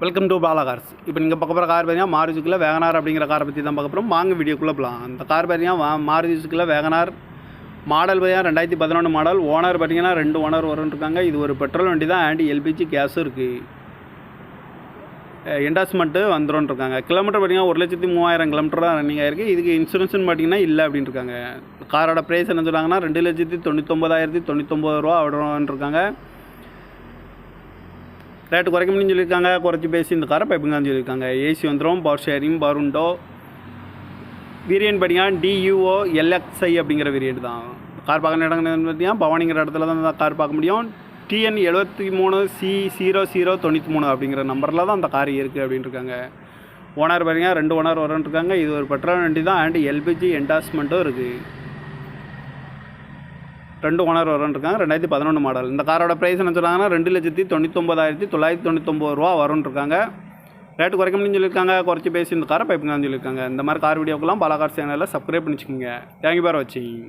Welcome to Bala cars. இப்போ நீங்கள் பார்க்க போகிற கார் பார்த்தீங்கன்னா மாருதிக்குள்ள வேகனார் அப்படிங்கிற காரை பற்றி தான் பார்க்க போகிறோம். வாங்க வீடியோக்குள்ளே போகலாம். அந்த கார் பார்த்தீங்கன்னா மாருதிக்குள்ள வேகனார் மாடல் பார்த்தீங்கன்னா 2011 மாடல். ஓனர் பார்த்தீங்கன்னா 2 ஓனர் இருக்காங்க. இது ஒரு பெட்ரோல் வண்டி தான், அண்ட் எல்பிஜி கேஸும் இருக்குது. என்டாஸ்மெண்ட்டு வந்துடும் இருக்காங்க. கிலோமீட்டர் பார்த்தீங்கன்னா 1,03,000 கிலோமீட்டர் தான் ரன்னிங் ஆகிருக்கு. இதுக்கு இன்சூரன்ஸ்னு பார்த்தீங்கன்னா இல்லை அப்படின்னு இருக்காங்க. காரோட ப்ரைஸ் என்ன சொல்கிறாங்கன்னா 2,99,099 ரூபா விடுறோன்னு இருக்காங்க. ரேட்டு குறைக்க முடியும்னு சொல்லியிருக்காங்க. குறைச்சி பேசி இந்த காரை பைப்புங்கன்னு சொல்லியிருக்காங்க. ஏசி வந்துடும், power sharing, power window. Variant பார்த்தீங்கன்னா டியூஓ எல்எக்ஸ்ஐ அப்படிங்கிற வேரியன்ட் தான். கார் பார்க்குற இடங்கள் பார்த்தீங்கன்னா பவானிங்கிற இடத்துல தான் கார் பார்க்க முடியும். TN 73C0093 அப்படிங்கிற நம்பரில் தான் அந்த கார் இருக்குது அப்படின்னு இருக்காங்க. ஓனர் பார்த்தீங்கன்னா 2 ஓனர் இருக்காங்க. இது ஒரு பெட்ரோல் வண்டி தான், அண்ட் எல்பிஜி என்டாஸ்மெண்ட்டும் இருக்குது. 2 ஓனர் இருக்காங்க. 2011 மாடல். இந்த காரோட ப்ரைஸ் என்ன சொல்கிறாங்கன்னா 2,99,999 ரூபா வரும்னு இருக்காங்க. ரேட்டு குறைக்க முடியும்னு சொல்லியிருக்காங்க. குறைச்சி பேசி இந்த காரை பைப்புங்கன்னு சொல்லியிருக்காங்க. இந்த மாதிரி கார் வீடியோக்கெல்லாம் பாலா கார் சேனலில் சப்ஸ்கிரைப் பண்ணிச்சுக்கோங்க. தேங்க்யூ ஃபார் வாட்சிங்.